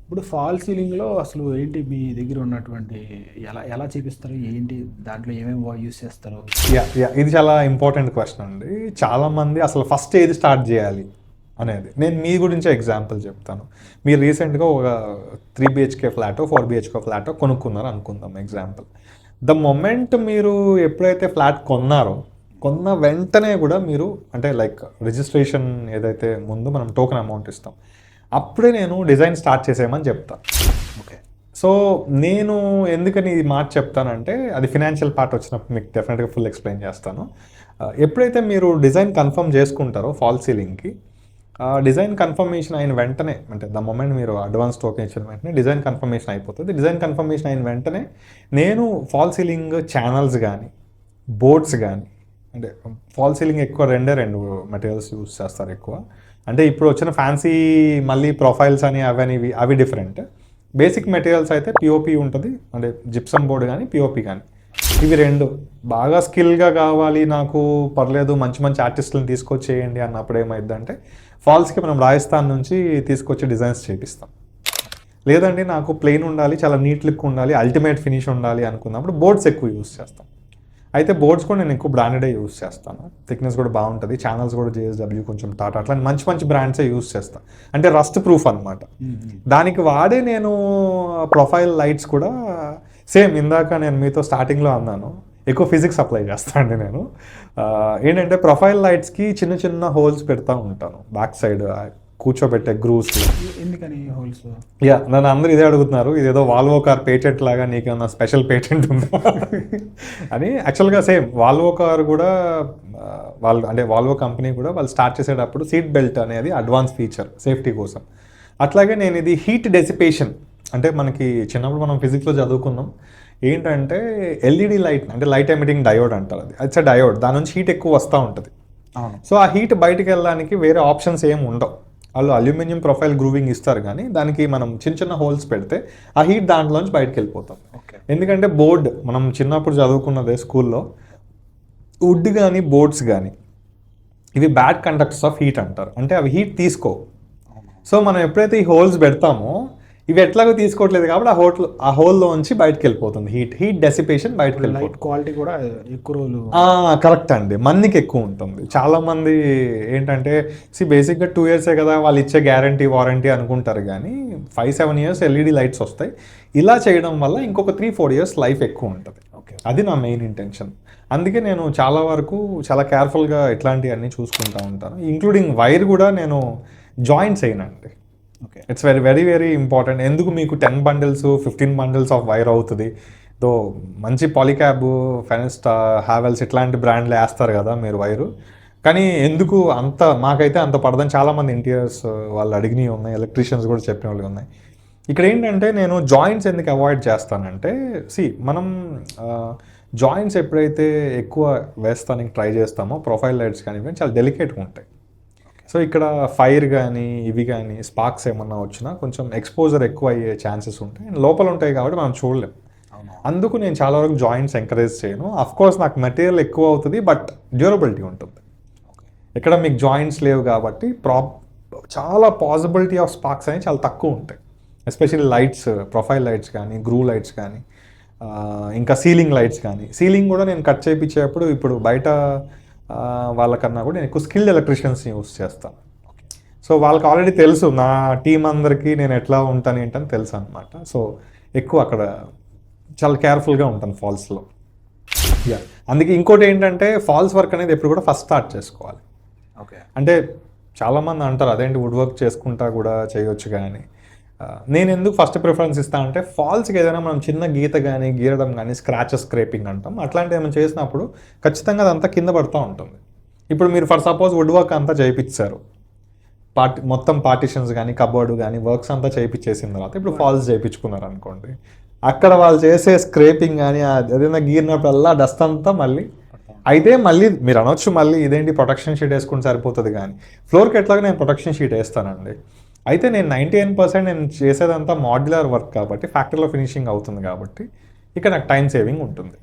ఇప్పుడు ఫాల్ సీలింగ్‌లో అసలు ఏంటి మీ దగ్గర ఉన్నటువంటి ఎలా ఎలా చేపిస్తారు? ఏంటి? దాంట్లో ఏమేమి యూజ్ చేస్తారు? యాహ్! ఇది చాలా ఇంపార్టెంట్ క్వెషన్ అండి. చాలామంది అసలు ఫస్ట్ ఏది స్టార్ట్ జేయాలి అనేది. నేను మీ గురించే ఎగ్జాంపుల్ చెప్తాను. మీరు రీసెంట్‌గా ఒక 3 బీహెచ్‌కే ఫ్లాటో, 4 బీహెచ్‌కే ఫ్లాటో కొనుక్కున్నారు అనుకుందాం ఎగ్జాంపుల్. ద మొమెంట్ మీరు ఎప్పుడైతే ఫ్లాట్ కొన్నారో, కొన్న వెంటనే గూడా మీరు అంటే లైక్ రిజిస్ట్రేషన్ ఏదైతే ముందు మనం టోకెన్ అమౌంట్ ఇస్తాం. అప్పుడే నేను డిజైన్ స్టార్ట్ చేసేయమని చెప్తా. ఓకే. సో, నేను ఎందుకని ఈ మాట చెప్తానంటే, అది ఫినాన్షియల్ పార్ట్ వచ్చినప్పుడు మీకు డెఫినెట్‌గా ఫుల్ ఎక్స్‌ప్లెయిన్ చేస్తాను. ఎప్పుడైతే మీరు డిజైన్ కన్ఫర్మ్ చేసుకుంటారో ఫాల్ సీలింగ్‌కి, డిజైన్ కన్ఫర్మేషన్ అయిన వెంటనే అంటే ద మొమెంట్ మీరు అడ్వాన్స్ టోకెన్ ఇచ్చిన వెంటనే డిజైన్ కన్ఫర్మేషన్ అయిపోతది. డిజైన్ కన్ఫర్మేషన్ అయిన వెంటనే నేను ఫాల్ సీలింగ్ ఛానల్స్ గానీ, బోర్డ్స్ గానీ అంటే ఫాల్ సీలింగ్ ఎక్కువ రెండే 2 మెటీరియల్స్ యూజ్ చేస్తారు ఎక్కువ. అంటే ఇప్పుడు వచ్చిన ఫ్యాన్సీ మళ్ళీ ప్రొఫైల్స్ అని అవని ఇవి అవి డిఫరెంట్. బేసిక్ మెటీరియల్స్ అయితే పిఓపి ఉంటుంది అంటే జిప్సమ్ బోర్డ్ కానీ పిఓపి కానీ ఇవి 2 బాగా స్కిల్గా కావాలి నాకు పర్లేదు మంచి మంచి ఆర్టిస్టులను తీసుకొచ్చేయండి అన్నప్పుడు ఏమైందంటే ఫాల్స్కి మనం రాజస్థాన్ నుంచి తీసుకొచ్చి డిజైన్స్ చేపిస్తాం. లేదండి నాకు ప్లెయిన్ ఉండాలి చాలా నీట్ లుక్ ఉండాలి అల్టిమేట్ ఫినిష్ ఉండాలి అనుకున్నప్పుడు బోర్డ్స్ ఎక్కువ యూస్ చేస్తాం. అయితే బోర్డ్స్ కూడా నేను ఎక్కువ బ్రాండెడే యూస్ చేస్తాను. థిక్నెస్ కూడా బాగుంటుంది. ఛానల్స్ కూడా జేఎస్డబ్ల్యూ కొంచెం టాటా అట్లా మంచి మంచి బ్రాండ్సే యూస్ చేస్తాను. అంటే రస్ట్ ప్రూఫ్ అనమాట. దానికి వాడే నేను ప్రొఫైల్ లైట్స్ కూడా సేమ్ ఇందాక నేను మీతో స్టార్టింగ్లో అన్నాను ఎక్కువ ఫిజిక్స్ అప్లై చేస్తాను అండి నేను. ఏంటంటే ప్రొఫైల్ లైట్స్కి చిన్న చిన్న హోల్స్ పెడతా ఉంటాను బ్యాక్ సైడ్ కూర్చోబెట్టే గ్రూవ్స్. ఎందుకని హోల్స్? నన్ను అందరూ ఇదే అడుగుతున్నారు ఇదేదో వాల్వో కార్ పేటెంట్ లాగా నీకేమన్నా స్పెషల్ పేటెంట్ ఉందా అని. యాక్చువల్గా సేమ్ వాల్వో కార్ కూడా వాళ్ళు అంటే వాల్వో కంపెనీ కూడా వాళ్ళు స్టార్ట్ చేసేటప్పుడు సీట్ బెల్ట్ అనేది అడ్వాన్స్ ఫీచర్ సేఫ్టీ కోసం. అట్లాగే నేను ఇది హీట్ డెసిపేషన్ అంటే మనకి చిన్నప్పుడు మనం ఫిజిక్స్లో చదువుకున్నాం ఏంటంటే ఎల్ఈడి లైట్ అంటే లైట్ ఎమిటింగ్ డయోడ్ అంటారు. అది ఇట్స్ డయోడ్ దాని నుంచి హీట్ ఎక్కువ వస్తూ ఉంటుంది. సో ఆ హీట్ బయటకు వెళ్ళడానికి వేరే ఆప్షన్స్ ఏమి ఉండవు. వాళ్ళు అల్యూమినియం ప్రొఫైల్ గ్రూవింగ్ ఇస్తారు కానీ దానికి మనం చిన్న చిన్న హోల్స్ పెడితే ఆ హీట్ దాంట్లోంచి బయటకు వెళ్ళిపోతాం. ఎందుకంటే బోర్డ్ మనం చిన్నప్పుడు చదువుకున్నదే స్కూల్లో వుడ్ కానీ బోర్డ్స్ కానీ ఇవి బ్యాడ్ కండక్టర్స్ ఆఫ్ హీట్ అంటారు. అంటే అవి హీట్ తీసుకోవు. సో మనం ఎప్పుడైతే ఈ హోల్స్ పెడతామో ఇవి ఎట్లాగో తీసుకోవట్లేదు కాబట్టి ఆ హోల్లో నుంచి బయటకు వెళ్ళిపోతుంది హీట్ డెసిపేషన్ బయటకు వెళ్ళిపోతుంది. లైట్ క్వాలిటీ కూడా ఎక్కువ రోజులు కరెక్ట్ అండి మన్నికి ఎక్కువ ఉంటుంది. చాలామంది ఏంటంటే బేసిక్గా 2 years కదా వాళ్ళు ఇచ్చే గ్యారంటీ వారంటీ అనుకుంటారు కానీ 5-7 years ఎల్ఈడి లైట్స్ వస్తాయి. ఇలా చేయడం వల్ల ఇంకొక 3-4 years లైఫ్ ఎక్కువ ఉంటుంది. అది నా మెయిన్ ఇంటెన్షన్. అందుకే నేను చాలా వరకు చాలా కేర్ఫుల్గా ఇట్లాంటివన్నీ చూసుకుంటూ ఉంటాను. ఇంక్లూడింగ్ వైర్ కూడా నేను జాయింట్స్ అయినండి. Okay. It's very very very important. ఎందుకు మీకు 10 bundles 15 bundles ఆఫ్ వైర్ అవుతుంది. దో మంచి పాలిక్యాబ్ ఫెనెస్టా హ్యావెల్స్ ఇట్లాంటి బ్రాండ్లు వేస్తారు కదా మీరు వైరు. కానీ ఎందుకు అంత మాకైతే అంత పడదని చాలామంది ఇంటీరియర్స్ వాళ్ళు అడిగినవి ఉన్నాయి. ఎలక్ట్రీషియన్స్ కూడా చెప్పిన వాళ్ళు ఉన్నాయి. ఇక్కడ ఏంటంటే నేను జాయింట్స్ ఎందుకు అవాయిడ్ చేస్తానంటే మనం జాయింట్స్ ఎప్పుడైతే ఎక్కువ వేస్తానికి ట్రై చేస్తామో ప్రొఫైల్ లైట్స్ కానీ చాలా డెలికేట్గా ఉంటాయి. సో ఇక్కడ ఫైర్ కానీ ఇవి కానీ స్పార్క్స్ ఏమన్నా వచ్చినా కొంచెం ఎక్స్పోజర్ ఎక్కువ అయ్యే ఛాన్సెస్ ఉంటాయి. లోపల ఉంటాయి కాబట్టి మనం చూడలేం. అందుకు నేను చాలా వరకు జాయింట్స్ ఎంకరేజ్ చేయను. అఫ్కోర్స్ నాకు మెటీరియల్ ఎక్కువ అవుతుంది బట్ డ్యూరబిలిటీ ఉంటుంది. ఇక్కడ మీకు జాయింట్స్ లేవు కాబట్టి చాలా పాసిబిలిటీ ఆఫ్ స్పార్క్స్ అనేవి చాలా తక్కువ ఉంటాయి. ఎస్పెషల్లీ లైట్స్ ప్రొఫైల్ లైట్స్ కానీ గ్రూ లైట్స్ కానీ ఇంకా సీలింగ్ లైట్స్ కానీ. సీలింగ్ కూడా నేను కట్ చేయించేటప్పుడు ఇప్పుడు బయట వాళ్ళకన్నా కూడా నేను ఎక్కువ స్కిల్డ్ ఎలక్ట్రీషియన్స్ని యూస్ చేస్తాను. సో వాళ్ళకి ఆల్రెడీ తెలుసు నా టీం అందరికీ నేను ఎట్లా ఉంటాను ఏంటని తెలుసు అనమాట. సో ఎక్కువ అక్కడ చాలా కేర్ఫుల్గా ఉంటాను ఫాల్స్లో. అందుకే ఇంకోటి ఏంటంటే ఫాల్స్ వర్క్ అనేది ఎప్పుడు కూడా ఫస్ట్ స్టార్ట్ చేసుకోవాలి. ఓకే. అంటే చాలామంది అంటారు అదేంటి వుడ్ వర్క్ చేసుకుంటా కూడా చేయొచ్చు కానీ నేను ఎందుకు ఫస్ట్ ప్రిఫరెన్స్ ఇస్తాను అంటే ఫాల్స్కి ఏదైనా మనం చిన్న గీత కానీ గీరడం కానీ స్క్రాచెస్ స్క్రేపింగ్ అంటాం అట్లాంటివి ఏమైనా చేసినప్పుడు ఖచ్చితంగా అదంతా కింద పడుతూ ఉంటుంది. ఇప్పుడు మీరు ఫర్ సపోజ్ వుడ్ వర్క్ అంతా చేయించారు మొత్తం పార్టిషన్స్ కానీ కబోర్డు కానీ వర్క్స్ అంతా చేయించేసిన తర్వాత ఇప్పుడు ఫాల్స్ చేయించుకున్నారు అనుకోండి అక్కడ వాళ్ళు చేసే స్క్రేపింగ్ కానీ ఏదైనా గీరినప్పుడల్లా డస్ట్ అంతా మళ్ళీ అయితే మళ్ళీ మీరు అనొచ్చు మళ్ళీ ఇదేంటి ప్రొటెక్షన్ షీట్ వేసుకుని సరిపోతుంది కానీ ఫ్లోర్కి ఎట్లాగా నేను ప్రొటెక్షన్ షీట్ వేస్తానండి. అయితే నేను 99% నేను చేసేదంతా మాడ్యులర్ వర్క్ కాబట్టి ఫ్యాక్టరీలో ఫినిషింగ్ అవుతుంది కాబట్టి ఇక్కడ నాకు టైం సేవింగ్ ఉంటుంది.